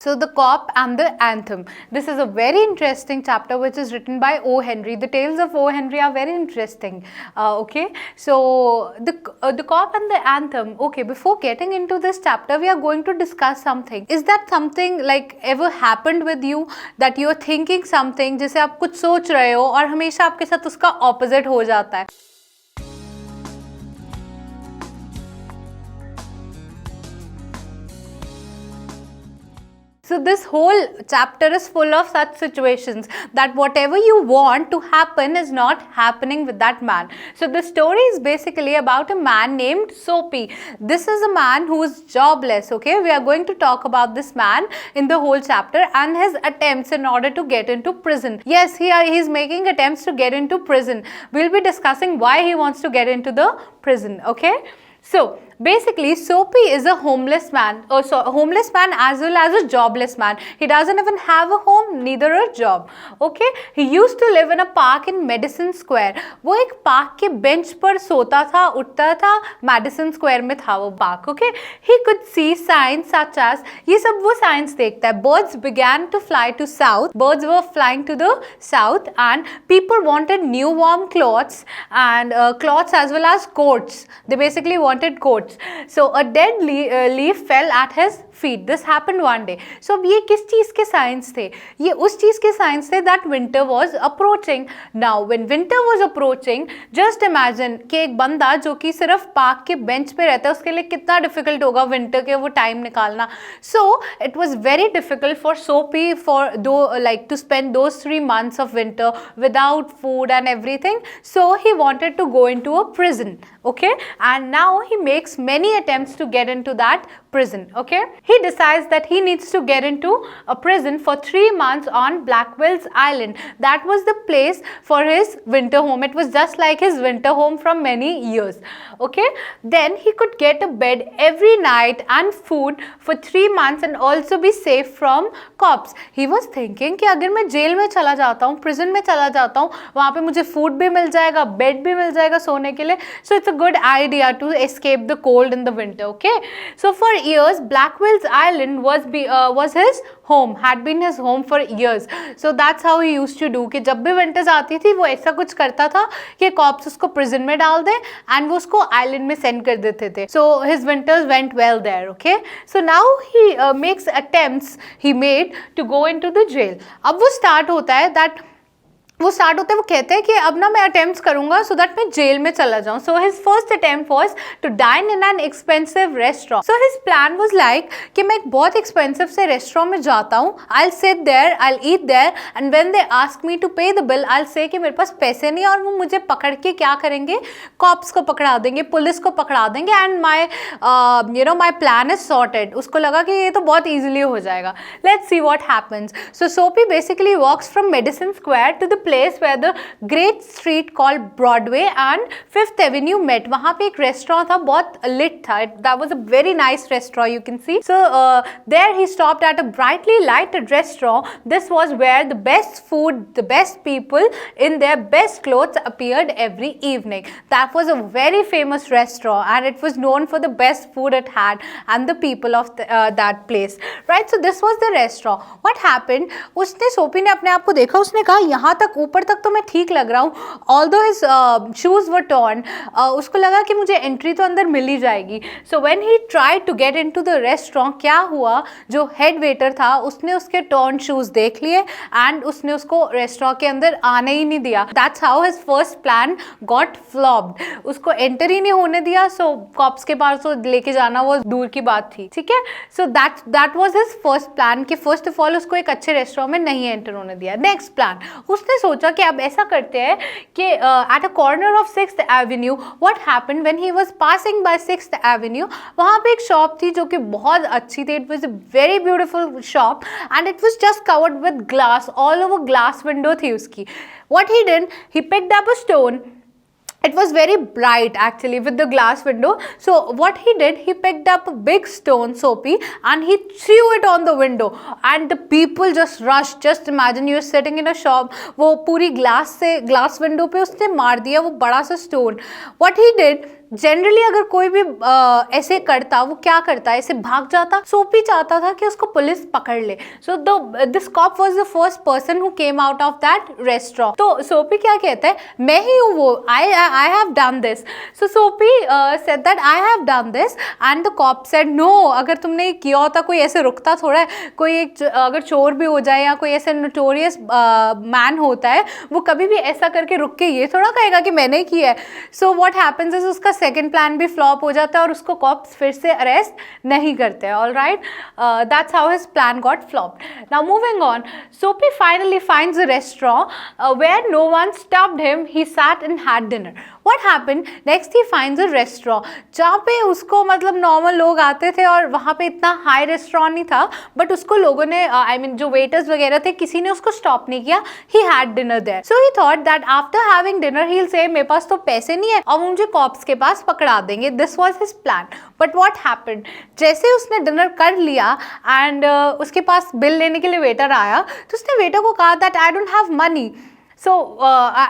So the cop and the anthem. This is a very interesting chapter which is written by O. Henry. The tales of O. Henry are very interesting. Okay, so the cop and the anthem. Okay, before getting into this chapter, we are going to discuss something. Is that something like ever happened with you that you are thinking something जैसे आप कुछ सोच रहे हो और हमेशा आपके साथ उसका opposite हो जाता है? So this whole chapter is full of such situations that whatever you want to happen is not happening with that man. So the story is basically about a man named Sophie. This is a man who is jobless, okay? We are going to talk about this man in the whole chapter and his attempts in order to get into prison. Yes, he is making attempts to get into prison. We'll be discussing why he wants to get into the prison, okay? So basically, Sophie is a homeless man, homeless man as well as a jobless man. He doesn't even have a home, neither a job. Okay, he used to live in a park in Madison Square. वो एक park के bench पर सोता था, उठता था. Madison Square में था वो park. Okay, he could see signs such as ये सब वो signs देखता है. Birds began to fly to south. Birds were flying to the south, and people wanted new warm clothes and clothes as well as coats. They basically wanted coats. So a dead leaf fell at his feet. This happened one day. So अब ये किस चीज़ के signs थे? ये उस चीज़ के signs थे that winter was approaching. Now when winter was approaching, just imagine कि एक बंदा जो कि सिर्फ पार्क के बेंच पे रहता है उसके लिए कितना डिफिकल्ट होगा विंटर के वो टाइम निकालना. So it was very difficult for Sophie to spend those 3 months of winter without food and everything. So he wanted to go into a prison. Okay, and now he makes many attempts to get into that prison. Okay, he decides that he needs to get into a prison for 3 months on Blackwell's Island. That was the place for his winter home. It was just like his winter home from many years. Okay, then he could get a bed every night and food for 3 months and also be safe from cops. He was thinking कि अगर मैं jail में चला जाता हूँ, prison में चला जाता हूँ, वहाँ पे मुझे food भी मिल जाएगा, bed भी मिल जाएगा सोने के लिए. So it's a good idea to escape the cold in the winter. Okay, so for years Blackwell's Island was his home, had been his home for years. So that's how he used to do कि जब भी winters आती थी वो ऐसा कुछ करता था कि cops उसको prison में डाल दे and वो उसको island में send कर देते थे. So his winters went well there. Okay, so now he makes attempts he made to go into the jail. अब वो start होता है वो कहते हैं कि अब ना मैं अटेम्प्ट्स करूंगा सो दैट मैं जेल में चला जाऊं. So his first attempt was to dine in an expensive restaurant. So his plan was like कि मैं एक बहुत एक्सपेंसिव से रेस्टोरेंट में जाता हूं, I will sit there, I will eat there and when they ask me to pay the bill I will say कि मेरे पास पैसे नहीं और वो मुझे पकड़ के क्या करेंगे, कॉप्स को पकड़ा देंगे, पुलिस को पकड़ा देंगे and my plan is sorted. उसको लगा कि ये तो बहुत ईजिली हो जाएगा. Let's see what happens. So Sophie basically walks from Madison square to the place where the great street called Broadway and Fifth Avenue met. वहाँ पे एक restaurant था, बहुत lit था. That was a very nice restaurant, you can see. So there he stopped at a brightly lighted restaurant. This was where the best food, the best people in their best clothes appeared every evening. That was a very famous restaurant and it was known for the best food it had and the people of that place. Right? So this was the restaurant. What happened? उसने Sophie ने अपने आप को देखा, उसने कहा यहाँ तक ऊपर तक तो मैं ठीक लग रहा हूँ. Although his shoes were torn, उसको लगा कि मुझे एंट्री तो अंदर मिल ही जाएगी. So when he tried to get into the restaurant, क्या हुआ, जो हेड वेटर था उसने उसके torn shoes देख लिए and उसने उसको रेस्टोरेंट के अंदर आने ही नहीं दिया. That's how his first plan got flopped. उसको एंटर ही नहीं होने दिया. So कॉप्स के पास तो लेके जाना वो दूर की बात थी. ठीक है, so that was his first plan कि first of all उसको एक अच्छे रेस्टोरेंट में नहीं एंटर होने दिया. नेक्स्ट प्लान, उसने सोचा कि अब ऐसा करते हैं कि at a corner of 6th Avenue, what happened when he was passing by 6th Avenue, वहाँ पे एक शॉप थी जो कि बहुत अच्छी थी. It was a very beautiful shop and it was just covered with glass, all over glass window थी उसकी. What he did, he picked up a stone. It was very bright actually with the glass window. So what he did, he picked up a big stone, Sophie, and he threw it on the window and the people just rushed. Just imagine you're sitting in a shop, वो पूरी glass window पे उसने मार दिया वो बड़ा सा stone. What he did, generally अगर कोई भी ऐसे करता, वो क्या करता है, ऐसे भाग जाता। सोपी चाहता था कि उसको पुलिस पकड़ ले। So this cop was the first person who came out of that restaurant. तो सोपी क्या कहता है, मैं ही हूँ वो, I have done this. So Soapy said that I have done this and the cop said no, अगर तुमने किया होता, कोई ऐसे रुकता थोड़ा है, कोई एक अगर चोर भी हो जाए या कोई ऐसे नोटोरियस मैन होता है, वो कभी भी ऐसा करके रुक के ये थोड़ा कहेगा कि मैंने किया है। सो व्हाट हैपेंस इज उसका सेकंड प्लान भी फ्लॉप हो जाता है और उसको कॉप्स फिर से अरेस्ट नहीं करते हैं। Alright, that's how his plan got flopped. Now moving on, Soapy finally finds a restaurant where no one stopped him, he sat and had dinner. What happened? Next he finds a restaurant जहाँ पे उसको मतलब normal लोग आते थे और वहाँ पे इतना हाई रेस्टोरेंट नहीं था, बट उसको लोगों ने I mean जो वेटर्स वगैरह थे, किसी ने उसको स्टॉप नहीं किया। He had dinner there. So he thought that after having dinner he'll say मेरे पास तो पैसे नहीं है और मुझे कॉप्स के पास पकड़ा देंगे। This was his plan. But what happened? जैसे उसने डिनर कर लिया एंड उसके पास बिल लेने के लिए वेटर आया, तो उसने वेटर को कहा that I don't have money. So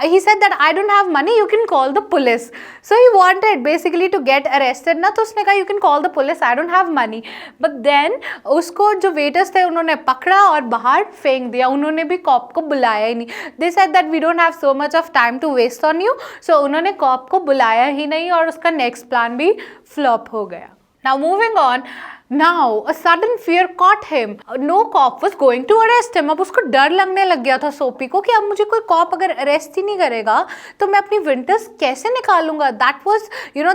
he said that I don't have money, you can call the police. So he wanted basically to get arrested ना, तो उसने कहा you can call the police, I don't have money. But then उसको जो waiters थे उन्होंने पकड़ा और बाहर फेंक दिया, उन्होंने भी कॉप को बुलाया ही नहीं। They said that we don't have so much of time to waste on you. So उन्होंने कॉप को बुलाया ही नहीं और उसका नेक्स्ट प्लान भी फ्लॉप हो गया। Now moving on, now a sudden fear caught him. No cop was going to arrest him. अब उसको डर लगने लग गया था सोपी को कि अब मुझे कोई कॉप अगर अरेस्ट ही नहीं करेगा तो मैं अपनी विंटर्स कैसे निकालूंगा। That was,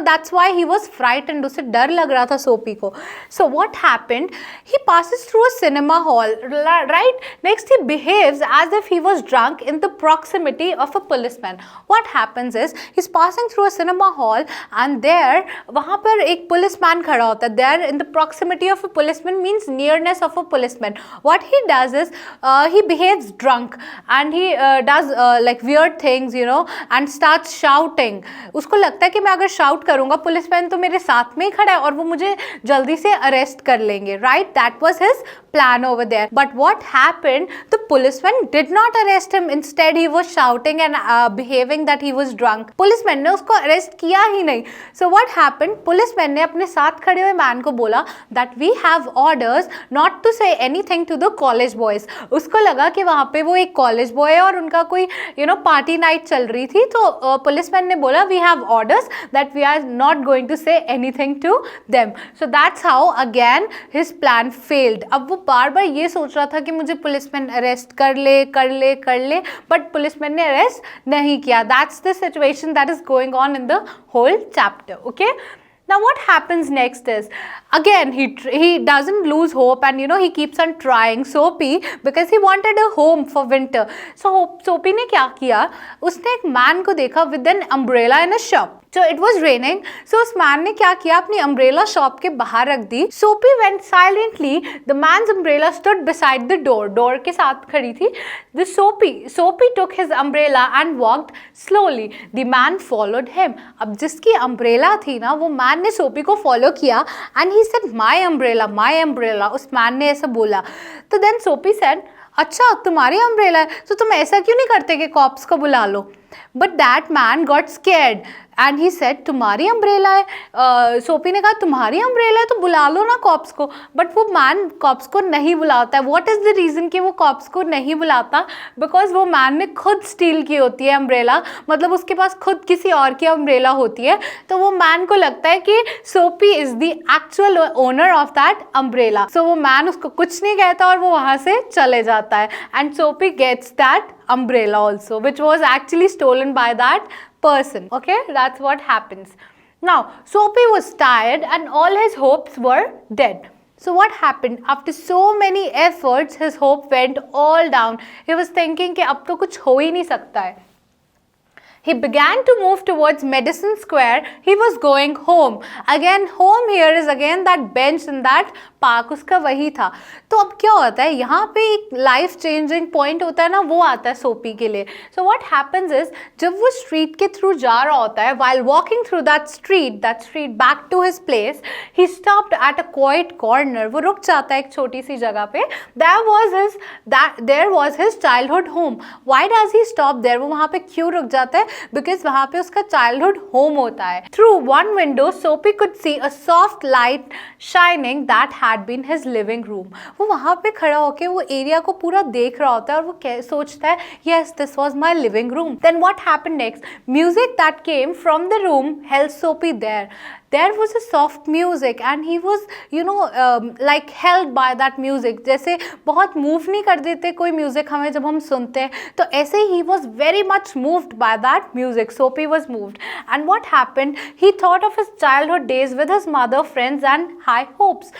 that's why he was frightened. उसे डर लग रहा था सोपी को। So what happened? He passes through a cinema hall, right? Next he behaves as if he was drunk in the proximity of a policeman. What happens is he's passing through a cinema hall and there वहाँ पर एक policeman खड़ा होता है। There in the proximity of a policeman means nearness of a policeman. What he does is he behaves drunk and he does like weird things, and starts shouting. उसको लगता है कि मैं अगर shout करूँगा पुलिसमैन तो मेरे साथ में ही खड़ा है और वो मुझे जल्दी से arrest कर लेंगे, right? That was his plan over there. But what happened? The policeman did not arrest him. Instead he was shouting and behaving that he was drunk. Policeman ने उसको arrest किया ही नहीं. So what happened? पुलिसमैन ने अपने साथ खड़े हुए man को बोला that we have orders not to say anything to the college boys. उसको लगा कि वहाँ पे वो एक college boy है और उनका कोई party night चल रही थी, तो पुलिसमैन ने बोला we have orders that we are not going to say anything to them. So that's how again his plan failed. अब वो बार बार ये सोच रहा था कि मुझे पुलिसमैन अरेस्ट कर ले, बट पुलिसमैन ने अरेस्ट नहीं किया. That's the situation that is going on in the whole chapter. Okay. Now what happens next is, again he doesn't lose hope and he keeps on trying Sophie because he wanted a home for winter. So Sophie ने क्या किया, उसने एक man को देखा with an umbrella in a shop. So it was raining. So उस man ने क्या किया, अपनी umbrella shop के बाहर रख दी. Sophie went silently. The man's umbrella stood beside the door. Door के साथ खड़ी थी. The Sophie took his umbrella and walked slowly. The man followed him. अब जिसकी umbrella थी ना, वो man ने Sophie को follow किया and he said my umbrella. उस man ने ऐसा बोला. तो then Sophie said, अच्छा तुम्हारी umbrella है, तो तुम ऐसा क्यों नहीं करते कि cops को बुला लो? But that man got scared and he said तुम्हारी umbrella है. सोपी ने कहा तुम्हारी umbrella है तो बुला लो ना cops को. But वो man cops को नहीं बुलाता है. What is the reason कि वो cops को नहीं बुलाता? Because वो man ने खुद steal की होती है umbrella, मतलब उसके पास खुद किसी और की umbrella होती है, तो वो man को लगता है कि Sophie is the actual owner of that umbrella. So वो man उसको कुछ नहीं कहता और वो वहाँ से चले जाता है. And Sophie gets that umbrella also, which was actually stolen by that person. Okay, that's what happens. Now Sophie was tired and all his hopes were dead. So what happened? After so many efforts, his hope went all down. He was thinking कि अब तो कुछ हो ही नहीं सकता है. He began to move towards Madison Square. He was going home. Again, home here is again that bench in that park उसका वही था। तो अब क्या होता है यहाँ पे एक लाइफ चेंजिंग पॉइंट होता है ना, वो आता है सोफी के लिए। सो व्हाट हैपेंस इज, जब वो स्ट्रीट के थ्रू जा रहा होता है, while walking through that street back to his place, he stopped at a quiet corner. वो रुक जाता है एक छोटी सी जगह पे। There was his childhood home. Why does he stop there? वो वहाँ पे क्यों रुक जाता है? बिकॉज वहाँ पे उसका चाइल्डहुड होम होता है। Through one window Sophie could see a soft light shining that had been his living room. वो वहाँ पे खड़ा होकर वो एरिया को पूरा देख रहा होता है और वो सोचता है, yes this was my living room. Then what happened next? Music that came from the room held Sophie there. There was a soft music and he was like held by that music. जैसे बहुत move नहीं कर देते कोई music हमें जब हम सुनते हैं, तो ऐसे ही was very much moved by that music. Sophie was moved. And what happened? He thought of his childhood days with his mother, friends and high hopes.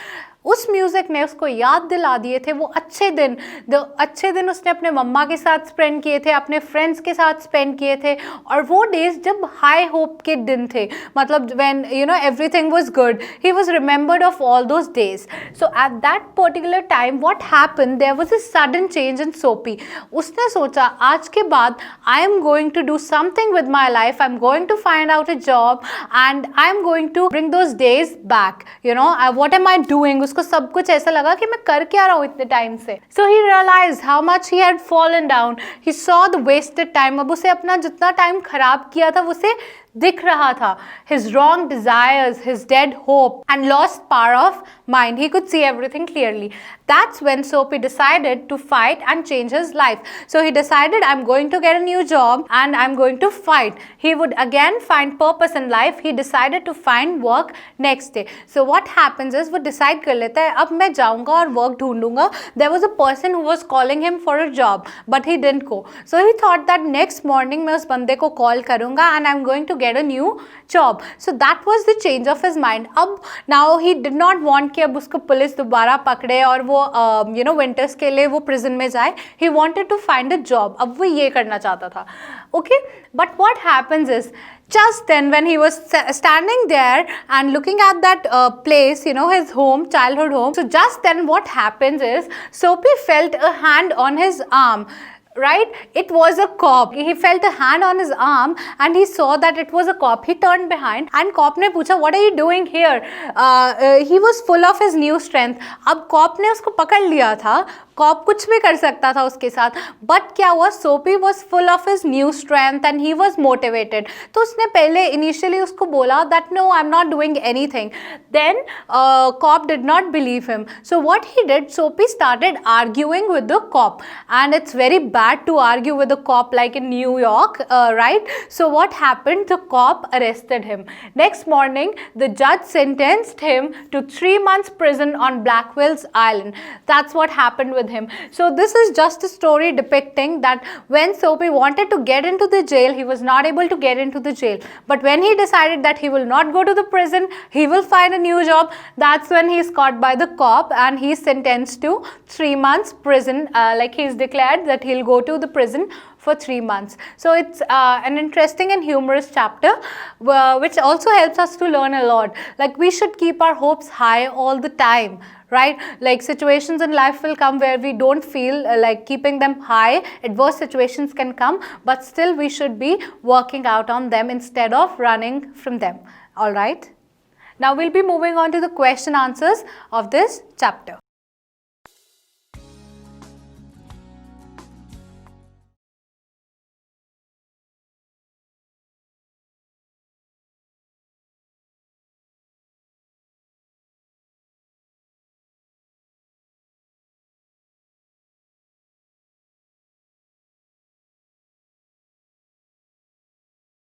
उस म्यूज़िक ने उसको याद दिला दिए थे वो अच्छे दिन उसने अपने मम्मा के साथ स्पेंड किए थे, अपने फ्रेंड्स के साथ स्पेंड किए थे, और वो डेज जब हाई होप के दिन थे, मतलब when everything was good, he was remembered of all those days. So at that particular time what happened, there was a sudden change in Sophie. उसने सोचा आज के बाद I am going to do something with my life, I am going to find out a job and I am going to bring those days back. What am I doing? उसको सब कुछ ऐसा लगा कि मैं कर क्या रहा हूँ इतने टाइम से. So he realize how much he had fallen down. He saw the wasted time. अब उसे अपना जितना टाइम खराब किया था उसे दिख रहा था. His wrong desires, his dead hope and lost power of mind. He could see everything clearly. That's when Sophie decided to fight and change his life. So he decided, I'm going to get a new job and I'm going to fight. He would again find purpose in life. He decided to find work next day. So what happens is वो decide कर लेता है अब मैं जाऊँगा और work ढूंढूंगा. There was a person who was calling him for a job but he didn't go. So he thought that next morning मैं उस बंदे को call करूँगा and I'm going to get a new job. So that was the change of his mind. अब now he did not want कि अब उसको police दोबारा पकड़े और वो winters के लिए वो prison में जाए. He wanted to find a job. अब वो ये करना चाहता था. Okay, but what happens is just then when he was standing there and looking at that place, his home, childhood home. So just then what happens is Sophie felt a hand on his arm. Right? It was a cop. He felt a hand on his arm and he saw that it was a cop. He turned behind and cop ने पूछा what are you doing here? He was full of his new strength. अब cop ने उसको पकड़ लिया था. Corp कुछ भी कर सकता था उसके साथ, बट क्या हुआ, Sophie was full of his new strength and he was motivated. तो उसने पहले इनिशियली उसको बोला that no I am not doing anything. Then cop did not believe him. So what he did, Sophie started arguing with the cop and it's very bad to argue with the cop like in New York, right? So what happened, the cop arrested him. Next morning the जज sentenced him to 3 months prison on Blackwell's Island. That's what happened with him. So this is just a story depicting that when Sophie wanted to get into the jail, he was not able to get into the jail. But when he decided that he will not go to the prison, he will find a new job, that's when he is caught by the cop and he is sentenced to 3 months prison. Like he is declared that he'll go to the prison for 3 months. So it's an interesting and humorous chapter which also helps us to learn a lot. Like we should keep our hopes high all the time, right? Like situations in life will come where we don't feel like keeping them high. Adverse situations can come, but still we should be working out on them instead of running from them. All right? Now we'll be moving on to the question answers of this chapter.